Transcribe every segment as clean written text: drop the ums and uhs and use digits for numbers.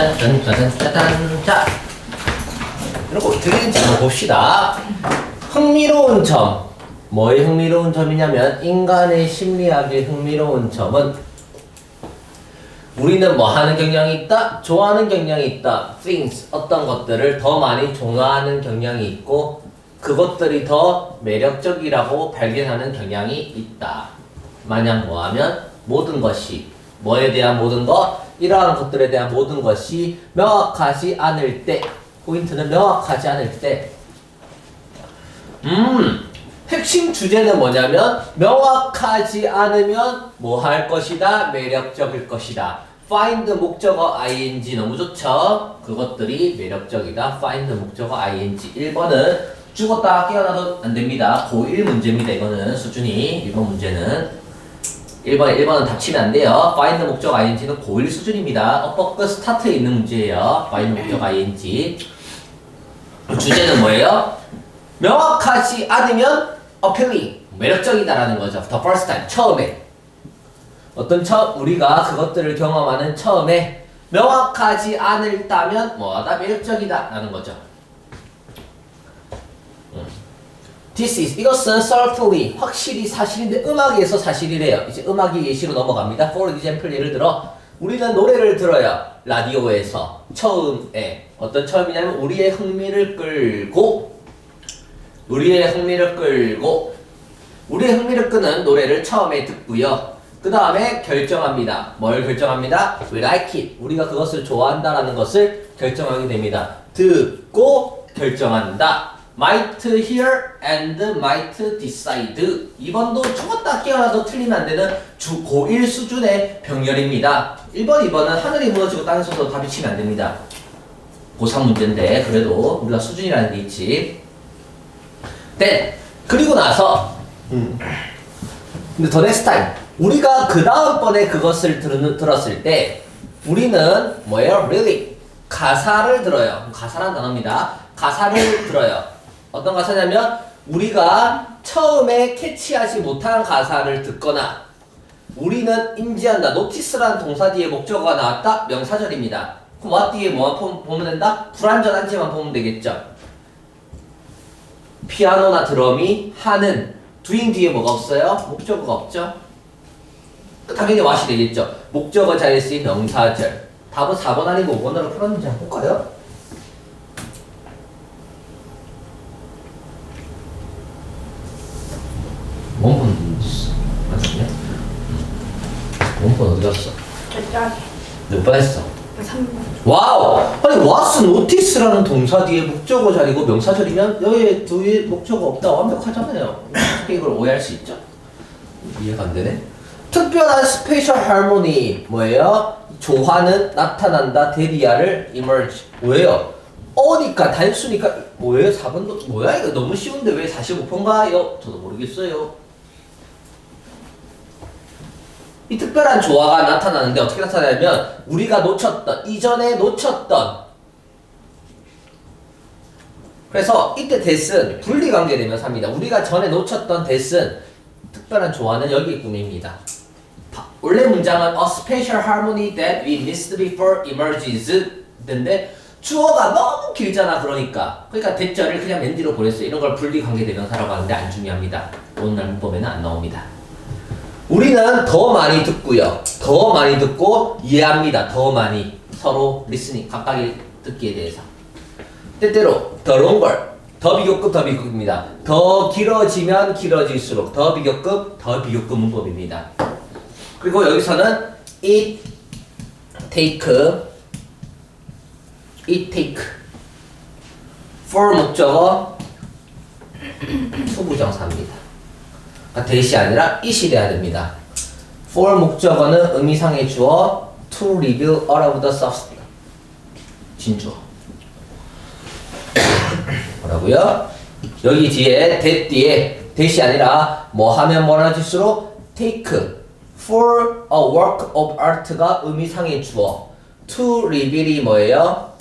짠짠짠짠짠짠. 자, 이런 거 어떻게 되는지 한번 봅시다. 흥미로운 점. 뭐의 흥미로운 점이냐면 인간의 심리학의 흥미로운 점은 우리는 뭐 하는 경향이 있다? 좋아하는 경향이 있다. things, 어떤 것들을 더 많이 좋아하는 경향이 있고 그것들이 더 매력적이라고 발견하는 경향이 있다. 만약 뭐하면 모든 것이 뭐에 대한 모든 것? 이러한 것들에 대한 모든 것이 명확하지 않을 때 포인트는 명확하지 않을 때 핵심 주제는 뭐냐면 명확하지 않으면 뭐 할 것이다? 매력적일 것이다. find 목적어 ing 너무 좋죠? 그것들이 매력적이다. find 목적어 ing 1번은 죽었다 깨어나도 안 됩니다. 고1 문제입니다. 이거는 수준이 1번 문제는 1번은 답치면 안 돼요. find 목적 ing는 고1 수준입니다. upper 끝 스타트에 있는 문제예요. find 목적 ing 주제는 뭐예요? 명확하지 않으면 appealing, 매력적이다라는 거죠. The first time, 처음에 우리가 그것들을 경험하는 처음에 명확하지 않을다면 뭐하다? 매력적이다 라는 거죠. This is, 이것은 certainly, 확실히 사실인데 음악에서 사실이래요. 이제 음악의 예시로 넘어갑니다. For example, 예를 들어 우리는 노래를 들어요. 라디오에서 처음에 어떤 처음이냐면 우리의 흥미를 끌고 우리의 흥미를 끄는 노래를 처음에 듣고요. 그 다음에 결정합니다. 뭘 결정합니다? We like it. 우리가 그것을 좋아한다라는 것을 결정하게 됩니다. 듣고 결정한다. might hear and might decide. 2번도 죽었다 깨어나도 틀리면 안 되는 고1 수준의 병렬입니다. 1번, 2번은 하늘이 무너지고 땅이 솟아도 답이 치면 안 됩니다. 고3 문제인데 그래도 우리가 수준이라는 게 있지. 그리고 나서 근데 the next time 우리가 그 다음번에 그것을 들었을 때 우리는 뭐예요? really 가사를 들어요. 가사란 단어입니다. 가사를 들어요. 어떤 가사냐면 우리가 처음에 캐치하지 못한 가사를 듣거나 우리는 인지한다. notice라는 동사 뒤에 목적어가 나왔다. 명사절입니다. 그럼 what 뒤에 뭐만 보면 된다? 불완전한지만 보면 되겠죠. 피아노나 드럼이 하는 doing 뒤에 뭐가 없어요? 목적어가 없죠? 당연히 what이 되겠죠. 목적어 자리에 쓰인 명사절. 답은 4번 아니고 5번으로 풀었는지 한번 볼까요? 원본 맞았냐? 원본 어디 갔어? 몇 번 했어? 3번. 와우! 아니 what's notice라는 동사 뒤에 목적어 자리고 명사절이면 여기에 뒤에 목적어 없다 완벽하잖아요. 어떻게 이걸 오해할 수 있죠? 이해가 안 되네. 특별한 스페셜 할모니 뭐예요? 조화는 나타난다. 데리아를 emerge. 왜요? 어니까 단수니까 뭐예요? 4번도 뭐야 이거 너무 쉬운데 왜 45%인가요? 저도 모르겠어요. 이 특별한 조화가 나타나는데 어떻게 나타나냐면 우리가 놓쳤던 이전에 놓쳤던 그래서 이때 that은 분리관계 되면서 합니다. 우리가 전에 놓쳤던 that은 특별한 조화는 여기 꾸밉니다. 원래 문장은 a special harmony that we missed before emerges 인데 주어가 너무 길잖아. 그러니까 that절을 그냥 맨 뒤로 보냈어요. 이런 걸 분리관계 대명사라고 하는데 안 중요합니다. 오늘 문법에는 안 나옵니다. 우리는 더 많이 듣고요. 더 많이 듣고 이해합니다. 더 많이 서로 리스닝 각각의 듣기에 대해서. 때때로 the longer 더 비교급입니다. 더 길어지면 길어질수록 더 비교급 문법입니다. 그리고 여기서는 it take for 목적어 투부정사입니다. that이 아니라 it이 돼야 됩니다. for 목적어는 의미상의 주어 to reveal all of the substance 진주어 뭐라고요? 여기 뒤에 that 뒤에 that이 아니라 뭐 하면 많아질수록 take for a work of art가 의미상의 주어 to reveal이 뭐예요?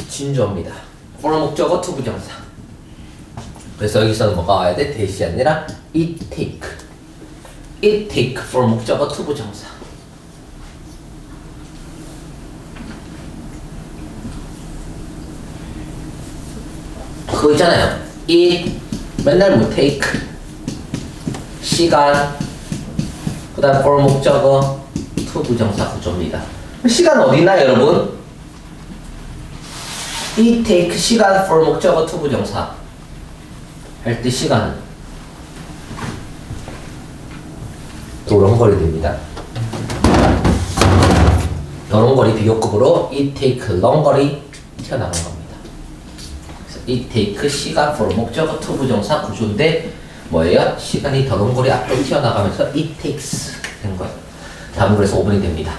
진주어입니다. for 목적어 to 부정사. 그래서 여기서는 뭐가 와야 돼? that이 아니라 it take for 목적어 to 부정사. 그거 있잖아요. it 맨날 뭐 take 시간 그 다음 for 목적어 to 부정사 구조입니다. 시간 어디 있나요 여러분? it take 시간 for 목적어 to 부정사 할 때 시간은 도롱거리 됩니다. 도롱거리 비교급으로 it take 롱거리 튀어나간 겁니다. 그래서 it take 시간 for 목적어 to 부정사 구조인데 뭐예요? 시간이 더렁거리 앞으로 튀어나가면서 it takes 된 거예요. 다음 그래서 5분이 됩니다.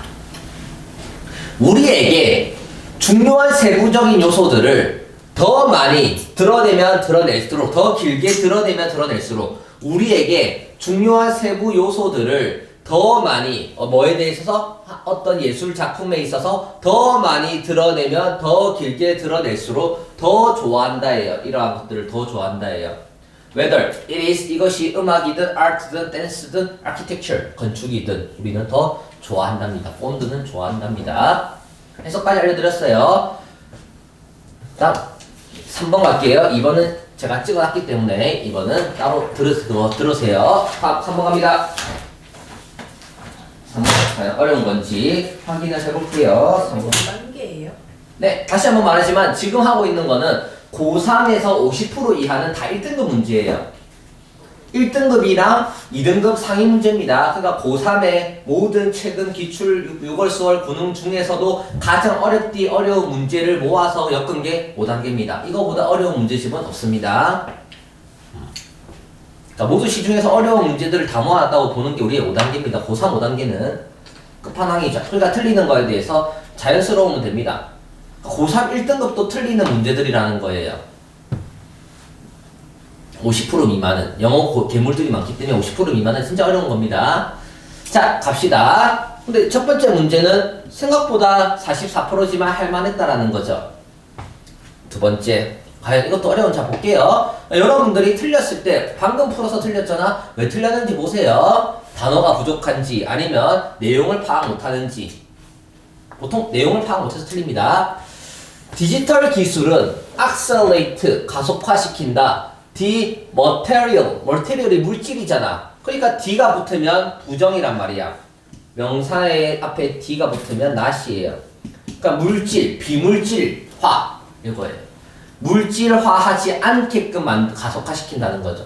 우리에게 중요한 세부적인 요소들을 더 많이 드러내면 드러낼수록 더 길게 드러내면 드러낼수록 우리에게 중요한 세부 요소들을 더 많이 뭐에 대해서 어떤 예술 작품에 있어서 더 많이 드러내면 더 길게 드러낼수록 더 좋아한다예요. 이러한 것들을 더 좋아한다예요. Whether it is 이것이 음악이든 art든 dance든 architecture 건축이든 우리는 더 좋아한답니다. 폰드는 좋아한답니다. 해석까지 알려드렸어요. 다음 3번 갈게요. 2번은 제가 찍어놨기 때문에 2번은 따로 들으세요. 다음 3번 갑니다. 3번 과연 어려운 건지 확인을 해볼게요. 3번 단계예요? 네, 다시 한번 말하지만 지금 하고 있는 거는 고3에서 50% 이하는 다 1등급 문제예요. 1등급이랑 2등급 상위 문제입니다. 그러니까 고3의 모든 최근 기출 6월, 10월 군응 중에서도 가장 어려운 문제를 모아서 엮은 게 5단계입니다. 이거보다 어려운 문제집은 없습니다. 그러니까 모두 시중에서 어려운 문제들을 다 모아놨다고 보는 게 우리의 5단계입니다. 고3 5단계는 끝판왕이죠. 그러니까 틀리는 거에 대해서 자연스러우면 됩니다. 고3 1등급도 틀리는 문제들이라는 거예요. 50% 미만은 영어 괴물들이 많기 때문에 50% 미만은 진짜 어려운 겁니다. 자, 갑시다. 근데 첫 번째 문제는 생각보다 44%지만 할만했다라는 거죠. 두 번째, 과연 이것도 어려운. 자, 볼게요. 여러분들이 틀렸을 때 방금 풀어서 틀렸잖아. 왜 틀렸는지 보세요. 단어가 부족한지 아니면 내용을 파악 못하는지. 보통 내용을 파악 못해서 틀립니다. 디지털 기술은 accelerate 가속화시킨다. D material이 물질이잖아. 그러니까 D가 붙으면 부정이란 말이야. 명사의 앞에 D가 붙으면 not이에요. 그러니까 물질, 비물질화 이거예요. 물질화하지 않게끔 가속화시킨다는 거죠.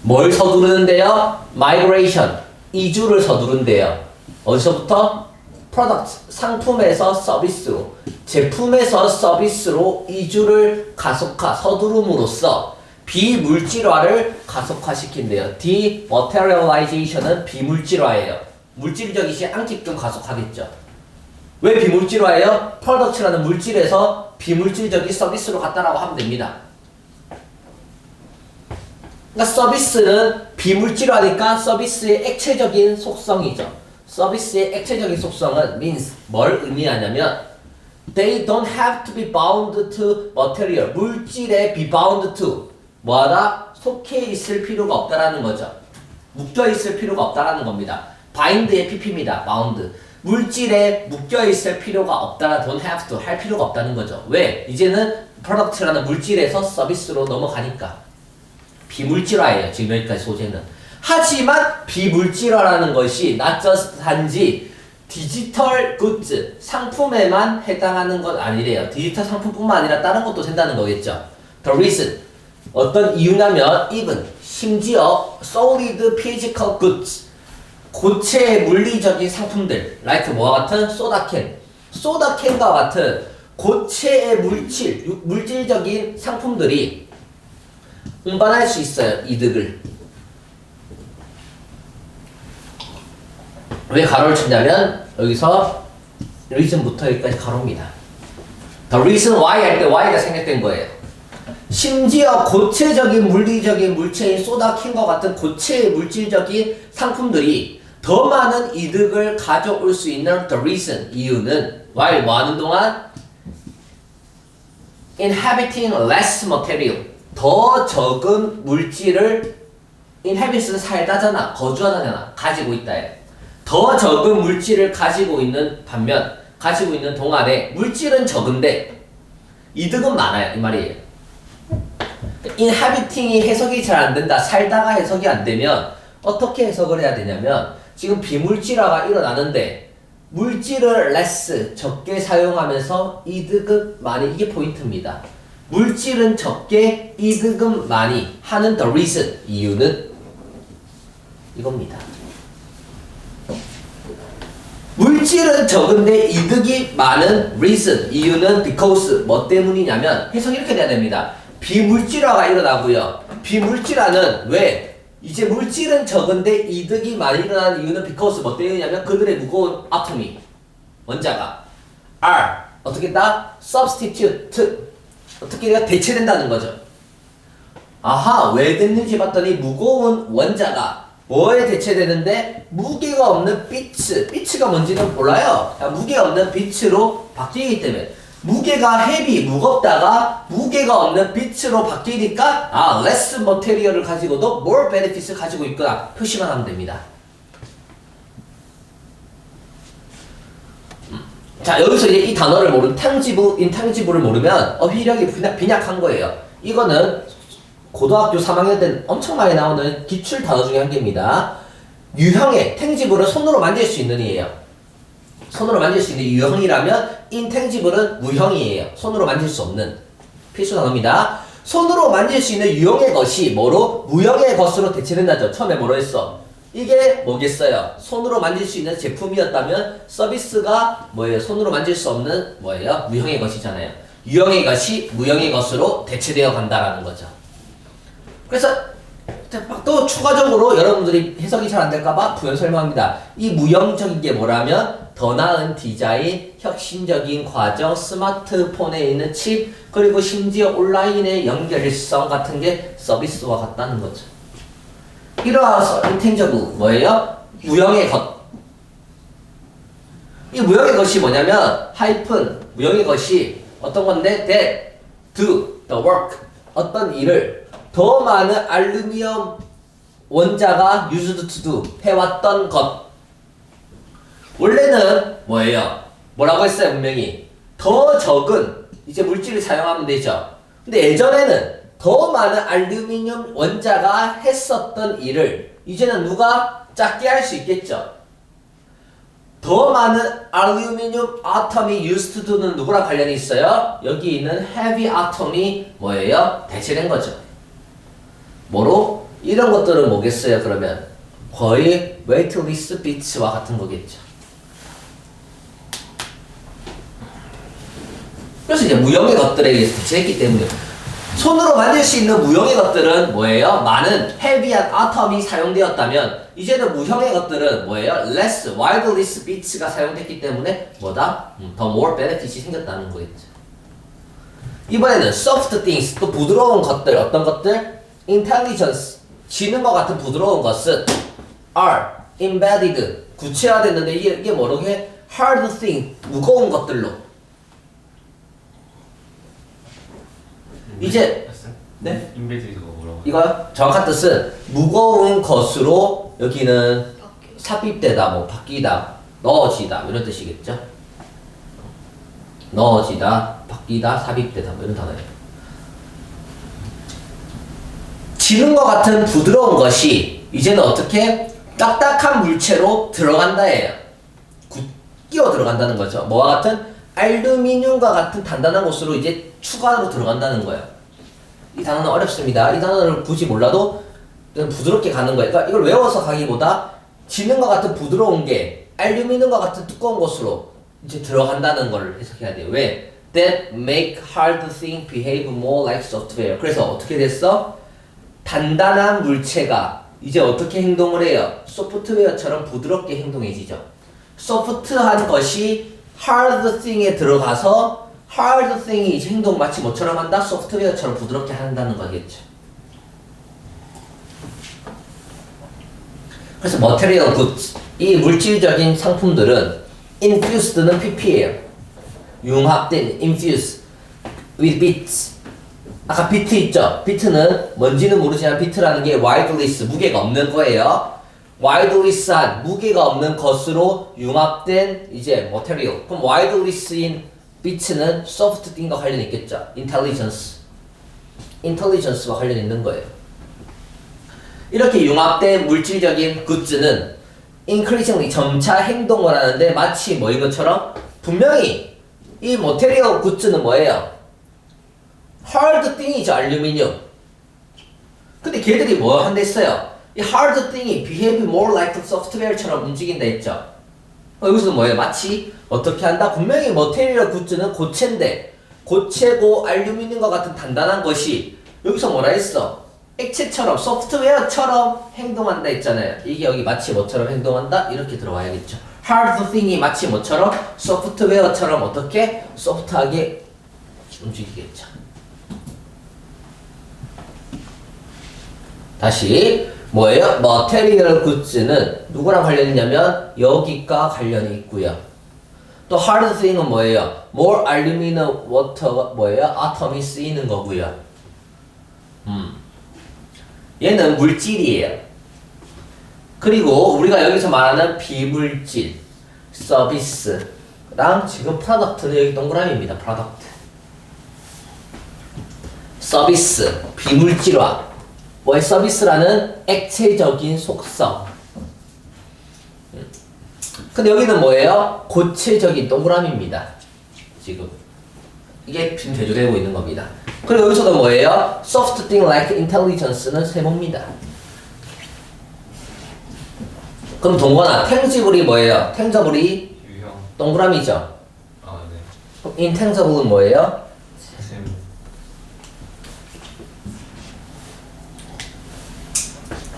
뭘 서두르는데요? migration, 이주를 서두른대요. 어디서부터? product, 상품에서 서비스로, 제품에서 서비스로 이주를 서두름으로써 비물질화를 가속화시킨대요. dematerialization은 비물질화예요. 물질적이지 않게끔 가속하겠죠. 왜 비물질화예요? product라는 물질에서 비물질적인 서비스로 갔다라고 하면 됩니다. 그러니까 서비스는 비물질화니까 서비스의 액체적인 속성이죠. 서비스의 액체적인 속성은 means 뭘 의미하냐면 they don't have to be bound to material. 물질에 be bound to 뭐하다? 속해 있을 필요가 없다라는 거죠. 묶여 있을 필요가 없다라는 겁니다. bind의 pp입니다. bound. 물질에 묶여 있을 필요가 없다라 don't have to 할 필요가 없다는 거죠. 왜? 이제는 product라는 물질에서 서비스로 넘어가니까. 비물질화예요. 지금 여기까지 소재는. 하지만 비물질화라는 것이 not just 단지 디지털 굿즈 상품에만 해당하는 건 아니래요. 디지털 상품뿐만 아니라 다른 것도 된다는 거겠죠. The reason 어떤 이유냐면 even 심지어 solid physical goods 고체의 물리적인 상품들 like 뭐와 같은 소다캔과 같은 고체의 물질적인 상품들이 운반할 수 있어요. 이득을. 왜 가로를 치냐면 여기서 reason부터 여기까지 가로입니다. The reason why 할 때 why가 생략된 거예요. 심지어 고체적인 물리적인 물체인 소다캔과 같은 고체의 물질적인 상품들이 더 많은 이득을 가져올 수 있는 the reason 이유는 while 뭐 하는 동안 inhabiting less material 더 적은 물질을 inhabit은 살다잖아. 거주하다잖아. 가지고 있다예요. 더 적은 물질을 가지고 있는 반면 가지고 있는 동안에 물질은 적은데 이득은 많아요. 이 말이에요. inhabiting이 해석이 잘 안 된다. 살다가 해석이 안 되면 어떻게 해석을 해야 되냐면 지금 비물질화가 일어나는데 물질을 less 적게 사용하면서 이득은 많이 이게 포인트입니다. 물질은 적게 이득은 많이 하는 the reason 이유는 이겁니다. 물질은 적은데 이득이 많은 reason 이유는 because 뭐 때문이냐면 해석이 이렇게 돼야 됩니다. 비물질화가 일어나고요. 비물질화는 왜? 이제 물질은 적은데 이득이 많이 일어나는 이유는 because 뭐 때문이냐면 그들의 무거운 아톰이 원자가 are 어떻게 했다? substitute 어떻게 대체된다는 거죠. 아하 왜 됐는지 봤더니 무거운 원자가 뭐에 대체되는데 무게가 없는 빛가 뭔지는 몰라요. 무게가 없는 빛으로 바뀌기 때문에 무게가 헤비 무겁다가 무게가 없는 빛으로 바뀌니까 아 less material을 가지고도 more benefits을 가지고 있구나 표시만 하면 됩니다. 자 여기서 이제 이 단어를 모르면 tangible, intangible을 모르면 어휘력이 빈약한 거예요. 이거는 고등학교 3학년 때는 엄청 많이 나오는 기출 단어 중에 한 개입니다. 유형의 tangible은 손으로 만질 수 있는 이에요. 손으로 만질 수 있는 유형이라면 intangible은 무형이에요. 손으로 만질 수 없는 필수 단어입니다. 손으로 만질 수 있는 유형의 것이 뭐로? 무형의 것으로 대체된다죠. 처음에 뭐로 했어? 이게 뭐겠어요? 손으로 만질 수 있는 제품이었다면 서비스가 뭐예요? 손으로 만질 수 없는 뭐예요? 무형의 것이잖아요. 유형의 것이 무형의 것으로 대체되어 간다라는 거죠. 그래서 또 추가적으로 여러분들이 해석이 잘 안 될까봐 부연 설명합니다. 이 무형적인 게 뭐라면 더 나은 디자인, 혁신적인 과정, 스마트폰에 있는 칩, 그리고 심지어 온라인의 연결성 같은 게 서비스와 같다는 거죠. 이러한 intangible 뭐예요? 무형의 것. 이 무형의 것이 뭐냐면 하이픈 무형의 것이 어떤 건데 that do the work 어떤 일을 더 많은 알루미늄 원자가 used to do 해왔던 것. 원래는 뭐예요? 뭐라고 했어요? 분명히 더 적은 이제 물질을 사용하면 되죠. 근데 예전에는 더 많은 알루미늄 원자가 했었던 일을 이제는 누가 작게 할 수 있겠죠. 더 많은 알루미늄 아톰이 used to do는 누구랑 관련이 있어요? 여기 있는 heavy 아톰이 뭐예요? 대체된 거죠. 뭐로? 이런 것들은 뭐겠어요? 그러면 거의 weightless bits와 같은 거겠죠. 그래서 이제 무형의 것들에 의해서 대체했기 때문에 손으로 만들 수 있는 무형의 것들은 뭐예요? 많은 헤비한 아톰이 사용되었다면 이제는 무형의 것들은 뭐예요? less, widely bits가 사용됐기 때문에 뭐다? 더 more benefit이 생겼다는 거겠죠. 이번에는 soft things, 또 부드러운 것들, 어떤 것들? intelligence, 지능과 같은 부드러운 것은 are embedded, 구체화됐는데 이게 뭐라고 해? hard thing, 무거운 것들로 이제 네? 인베디드가 뭐라고? 이거요? 정확한 뜻은 무거운 것으로 여기는 삽입되다, 뭐 바뀌다, 넣어지다 이런 뜻이겠죠? 넣어지다, 바뀌다, 삽입되다 뭐 이런 단어예요. 지능과 같은 부드러운 것이 이제는 어떻게 딱딱한 물체로 들어간다예요. 끼워 들어간다는 거죠. 뭐와 같은 알루미늄과 같은 단단한 곳으로 이제 추가로 들어간다는 거예요. 이 단어는 어렵습니다. 이 단어를 굳이 몰라도 부드럽게 가는 거예요. 그러니까 이걸 외워서 가기보다 지능과 같은 부드러운 게 알루미늄과 같은 두꺼운 곳으로 이제 들어간다는 걸 해석해야 돼요. 왜? That make hard thing behave more like software. 그래서 어떻게 됐어? 단단한 물체가 이제 어떻게 행동을 해요? 소프트웨어처럼 부드럽게 행동해지죠. 소프트한 것이 hard thing에 들어가서 hard thing이 이제 행동 마치 뭐처럼 한다? 소프트웨어처럼 부드럽게 한다는 거겠죠. 그래서 material goods, 이 물질적인 상품들은 infused는 pp예요. 융합된 infuse with bits. 아까 비트 있죠? 비트는 뭔지는 모르지만 비트라는 게 wideless, 무게가 없는 거예요. wideless한 무게가 없는 것으로 융합된 이제 material. 그럼 wideless인 Bits는 soft thing과 관련이 있겠죠. intelligence와 관련이 있는 거예요. 이렇게 융합된 물질적인 굿즈는 increasingly 점차 행동을 하는데 마치 뭐인 것처럼 분명히 이 material 굿즈는 뭐예요? hard thing이죠. 알루미늄. 근데 걔들이 뭐 한다 했어요? 이 hard thing이 behave more like software처럼 움직인다 했죠. 여기서 뭐예요? 마치 어떻게 한다? 분명히 material 굿즈는 고체인데 고체고 알루미늄과 같은 단단한 것이 여기서 뭐라 했어? 액체처럼 소프트웨어처럼 행동한다 했잖아요. 이게 여기 마치 뭐처럼 행동한다? 이렇게 들어와야겠죠. hard thing이 마치 뭐처럼 소프트웨어처럼 어떻게 소프트하게 움직이겠죠. 다시 뭐예요? material goods는 누구랑 관련이 있냐면 여기가 관련이 있고요. 또 hard thing은 뭐예요? more aluminum water 뭐예요? atom이 쓰이는 거고요. 얘는 물질이에요. 그리고 우리가 여기서 말하는 비물질, 서비스랑 지금 프로덕트는 여기 동그라미입니다. 프로덕트. 서비스, 비물질화. 뭐의 서비스라는 액체적인 속성. 근데 여기는 뭐예요? 고체적인 동그라미입니다. 지금. 이게 지금 대조되고 있는 겁니다. 그리고 여기서도 뭐예요? Soft thing like intelligence는 세모입니다. 그럼 동건아, tangible이 뭐예요? tangible이 유형. 동그라미죠? 아, 네. 그럼 intangible은 뭐예요? 세모.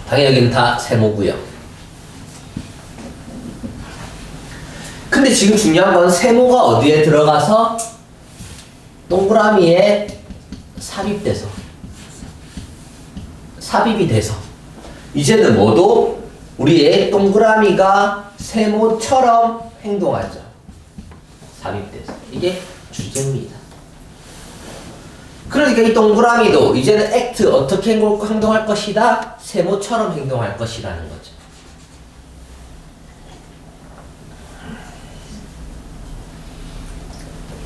당연히 여기는 다 세모고요. 근데 지금 중요한 건 세모가 어디에 들어가서 동그라미에 삽입이 돼서 이제는 모두 우리의 동그라미가 세모처럼 행동하죠. 삽입돼서. 이게 주제입니다. 그러니까 이 동그라미도 이제는 act 어떻게 행동할 것이다? 세모처럼 행동할 것이라는 거죠.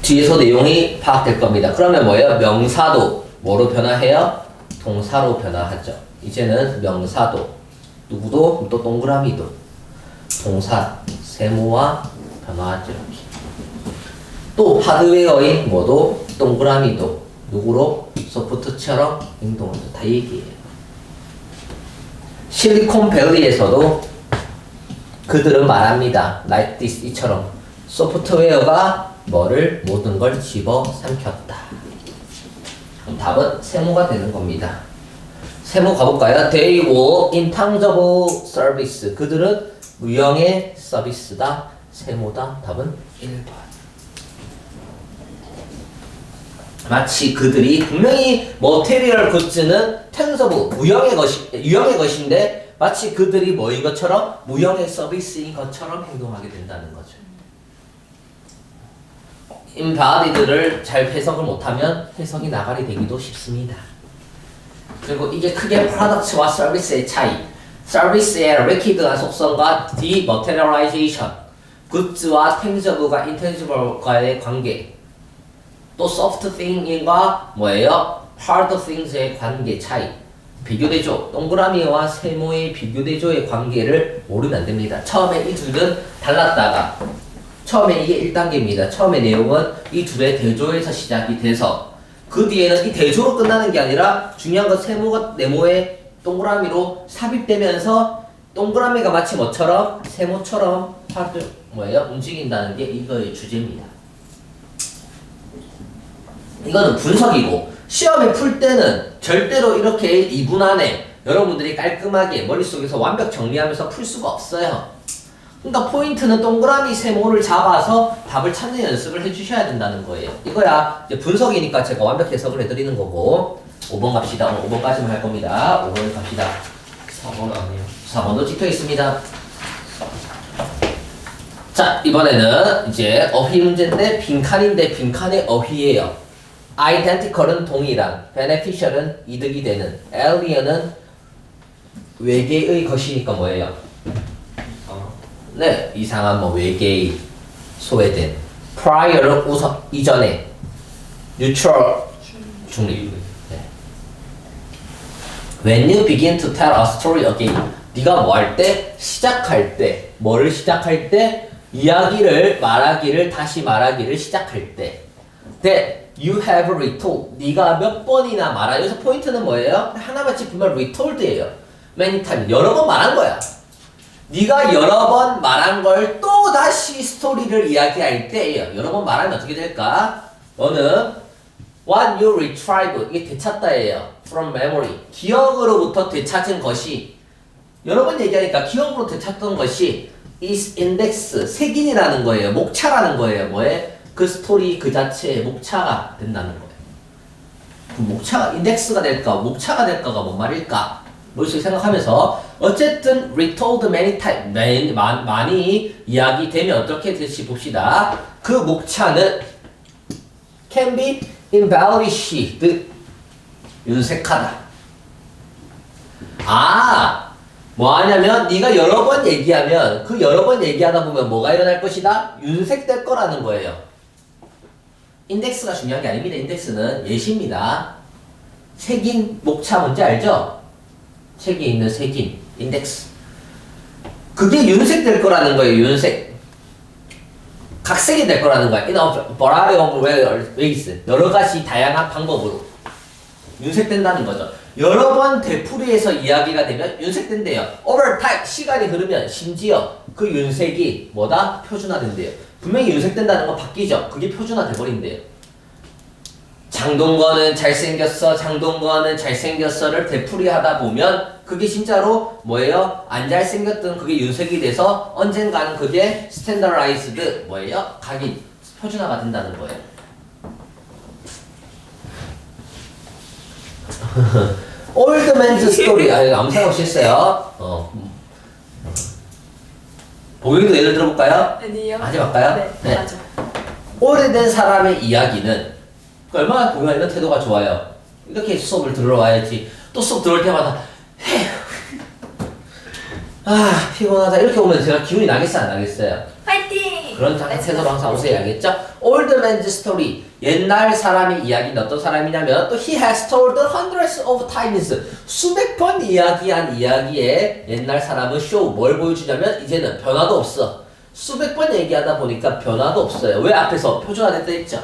뒤에서 내용이 파악될 겁니다. 그러면 뭐예요? 명사도 뭐로 변화해요? 동사로 변화하죠. 이제는 명사도 누구도 또 동그라미도 동사 세모와 변화하죠. 이렇게. 또 하드웨어인 뭐도 동그라미도 누구로? 소프트처럼 행동하죠. 다 얘기해요. 실리콘밸리에서도 그들은 말합니다. Like this 이처럼 소프트웨어가 뭐를 모든 걸 집어삼켰다. 그럼 답은 세모가 되는 겁니다. 세모 가볼까요? They were intangible service. 그들은 무형의 서비스다. 세모다. 답은 1번. 마치 그들이 분명히 material goods는 tangible 유형의 것인데 마치 그들이 뭐인 것처럼 무형의 서비스인 것처럼 행동하게 된다는 거죠. embodied를 잘 해석을 못하면 해석이 나가리 되기도 쉽습니다. 그리고 이게 크게 product와 service의 차이, service의 liquid한 속성과 dematerialization, goods와 tangible과 intangible과의 관계, 또 soft thing과 뭐예요? hard things의 관계 차이, 비교대조, 동그라미와 세모의 비교대조의 관계를 모르면 안 됩니다. 처음에 이 둘은 달랐다가 처음에 이게 1단계입니다. 처음에 내용은 이 둘의 대조에서 시작이 돼서 그 뒤에는 이 대조로 끝나는 게 아니라 중요한 건 세모가 네모의 동그라미로 삽입되면서 동그라미가 마치 뭐처럼 세모처럼 움직인다는 게 이거의 주제입니다. 이거는 분석이고 시험에 풀 때는 절대로 이렇게 2분 안에 여러분들이 깔끔하게 머릿속에서 완벽 정리하면서 풀 수가 없어요. 그러니까 포인트는 동그라미 세모를 잡아서 답을 찾는 연습을 해주셔야 된다는 거예요. 이거야 이제 분석이니까 제가 완벽히 해석을 해드리는 거고 5번 갑시다. 오늘 5번까지만 할 겁니다. 5번 갑시다. 4번 아니에요. 4번도 찍혀 있습니다. 자, 이번에는 이제 어휘 문제인데 빈칸인데 빈칸의 어휘예요. identical은 동일한, beneficial은 이득이 되는, alien은 외계의 것이니까 뭐예요? 네, 이상한 뭐 외계의 소외된 prior는 이전에, neutral 중립. 네. When you begin to tell a story again, 네가 뭐 할 때? 시작할 때. 뭐를 시작할 때? 이야기를 말하기를 다시 말하기를 시작할 때. That you have retold. 네가 몇 번이나 말하. 여기서 포인트는 뭐예요? 하나만 짚으면 retold예요. many times. 여러 번 말한 거야. 네가 여러 번 말한 걸 또 다시 스토리를 이야기할 때예요. 여러 번 말하면 어떻게 될까? 너는 what you retrieve. 이게 되찾다예요. From memory. 기억으로부터 되찾은 것이 여러 번 얘기하니까 기억으로 되찾던 것이 is index. 색인이라는 거예요. 목차라는 거예요. 뭐에? 그 스토리 그 자체의 목차가 된다는 거예요. 그 목차가 인덱스가 될까? 목차가 될까가 뭔 말일까? 머릿속에 생각하면서 어쨌든 retold many times 많이 이야기되면 어떻게 될지 봅시다. 그 목차는 can be embellished 윤색하다. 뭐 하냐면 네가 여러 번 얘기하면 그 여러 번 얘기하다 보면 뭐가 일어날 것이다? 윤색될 거라는 거예요. 인덱스가 중요한 게 아닙니다. 인덱스는 예시입니다. 색인 목차 뭔지 알죠? 책에 있는 색인 인덱스. 그게 윤색될 거라는 거예요. 윤색. 각색이 될 거라는 거야. In a variety of ways. 여러 가지 다양한 방법으로 윤색된다는 거죠. 여러 번 되풀이해서 이야기가 되면 윤색된대요. Over time, 시간이 흐르면 심지어 그 윤색이 뭐다? 표준화된대요. 분명히 윤색된다는 건 바뀌죠. 그게 표준화 돼버린대요. 장동건은 잘생겼어, 장동건은 잘생겼어를 되풀이하다 보면 그게 진짜로 뭐예요? 안 잘생겼던 그게 윤색이 돼서 언젠가는 그게 스탠더라이즈드 뭐예요? 각인, 표준화가 된다는 거예요. Old man's story. 아무 생각 없이 했어요. 보경이도 예를 들어볼까요? 아니요. 하지 말까요? 네, 맞아. 오래된 사람의 이야기는 얼마나 보경이는 태도가 좋아요. 이렇게 수업을 들으러 와야지. 또 수업 들어올 때마다 피곤하다 이렇게 오면 제가 기분이 나겠어요 안 나겠어요? 파이팅! 그런 태도로 항상 오세요. 알겠죠? Old man's story. 옛날 사람의 이야기는 어떤 사람이냐면 또 he has told hundreds of times. 수백 번 이야기한 이야기에 옛날 사람은 show. 뭘 보여주냐면 이제는 변화도 없어. 수백 번 얘기하다 보니까 변화도 없어요. 왜? 앞에서 표준화됐다 했죠?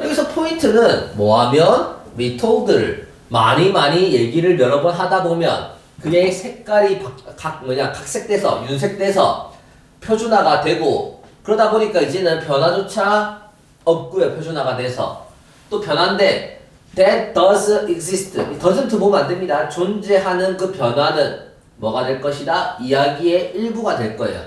여기서 포인트는 뭐하면 retold를 많이 얘기를 여러 번 하다 보면 그게 색깔이 각색돼서 윤색돼서 표준화가 되고 그러다 보니까 이제는 변화조차 없고요. 표준화가 돼서 또 변화인데 that does exist. doesn't 보면 안 됩니다. 존재하는 그 변화는 뭐가 될 것이다? 이야기의 일부가 될 거예요.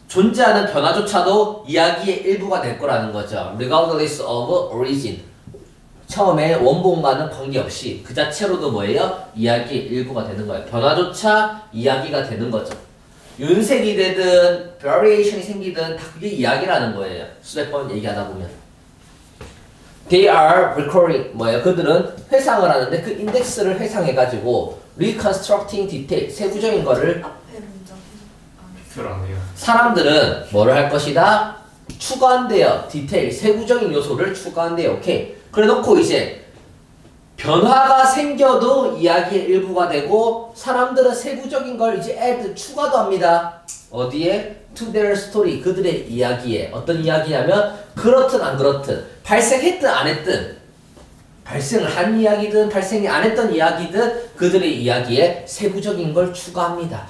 존재하는 변화조차도 이야기의 일부가 될 거라는 거죠. regardless of origin. 처음에 원본과는 관계없이 그 자체로도 뭐예요? 이야기의 일부가 되는 거예요. 변화조차 이야기가 되는 거죠. 윤색이 되든 variation이 생기든 다 그게 이야기라는 거예요. 수백 번 얘기하다 보면. They are recalling 뭐예요? 그들은 회상을 하는데 그 인덱스를 회상해가지고 reconstructing detail 세부적인 거를 앞에 문장 필요하네요. 사람들은 뭐를 할 것이다? 추가한대요. 디테일, 세부적인 요소를 추가한대요. 오케이. 그래 놓고 이제 변화가 생겨도 이야기의 일부가 되고 사람들은 세부적인 걸 이제 add, 추가도 합니다. 어디에? To their story. 그들의 이야기에. 어떤 이야기냐면 그렇든 안 그렇든 발생했든 안 했든 발생을 한 이야기든 발생이 안 했던 이야기든 그들의 이야기에 세부적인 걸 추가합니다.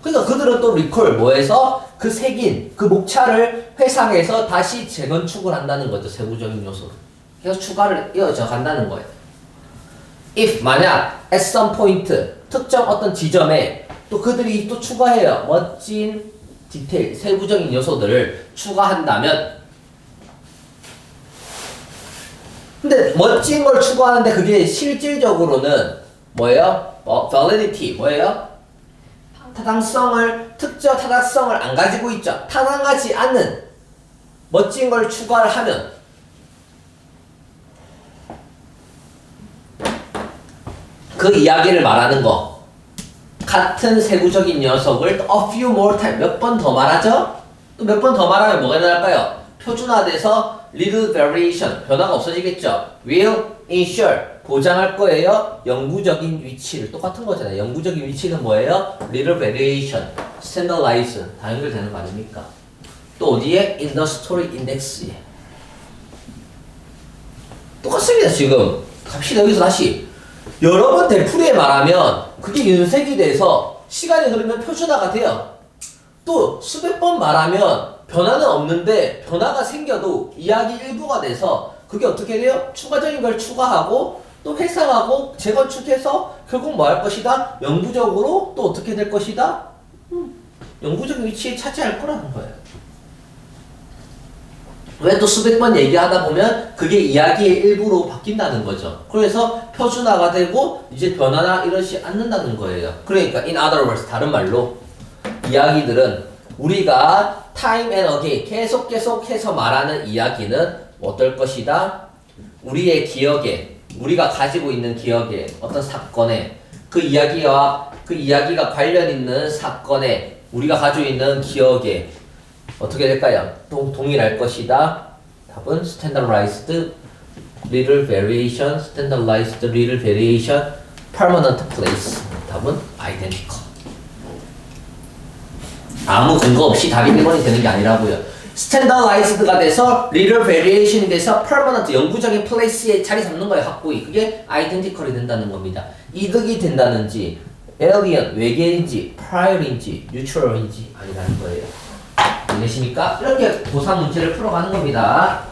그러니까 그들은 또 리콜 뭐해서 그 색인 그 목차를 회상해서 다시 재건축을 한다는 거죠. 세부적인 요소를. 그래서 추가를 이어져 간다는 거예요. If 만약 at some point 특정 어떤 지점에 또 그들이 또 추가해요. 멋진 디테일 세부적인 요소들을 추가한다면 근데 멋진 걸 추가하는데 그게 실질적으로는 뭐예요? validity 뭐예요? 특정 타당성을 안 가지고 있죠. 타당하지 않는 멋진 걸 추가를 하면 그 이야기를 말하는 거 같은 세부적인 녀석을 a few more time 몇 번 더 말하죠? 또 몇 번 더 말하면 뭐가 일어날까요? 표준화돼서 little variation, 변화가 없어지겠죠. will ensure, 보장할 거예요. 영구적인 위치를. 똑같은 거잖아요. 영구적인 위치는 뭐예요? little variation, standardize, 다 연결되는 거 아닙니까? 또 어디에? in the story index에. 똑같습니다. 지금 갑시다. 여기서 다시 여러 번 되풀이에 말하면 그게 윤색이 돼서 시간이 흐르면 표준화가 돼요. 또 수백 번 말하면 변화는 없는데 변화가 생겨도 이야기 일부가 돼서 그게 어떻게 돼요? 추가적인 걸 추가하고 또 회상하고 재건축해서 결국 뭐 할 것이다? 영구적으로 또 어떻게 될 것이다? 영구적인 위치에 차지할 거라는 거예요. 왜 또 수백 번 얘기하다 보면 그게 이야기의 일부로 바뀐다는 거죠. 그래서 표준화가 되고 이제 변화나 이러지 않는다는 거예요. 그러니까 in other words, 다른 말로 이야기들은 우리가 time and again 계속해서 말하는 이야기는 어떨 것이다? 우리의 기억에, 우리가 가지고 있는 기억에 어떤 사건에 그 이야기가 관련 있는 사건에 우리가 가지고 있는 기억에 어떻게 될까요? 동일할 것이다. 답은 standardized little variation, standardized little variation, permanent place. 답은 identical. 아무 근거 없이 답이 1번이 되는 게 아니라고요. standardized가 돼서 little variation이 돼서 permanent, 영구적인 place에 자리 잡는 거예요. 확고히. 그게 identical이 된다는 겁니다. 이득이 된다는지 alien, 외계인지 prior인지 neutral인지 아니라는 거예요. 이해되십니까? 이렇게 고사 문제를 풀어가는 겁니다.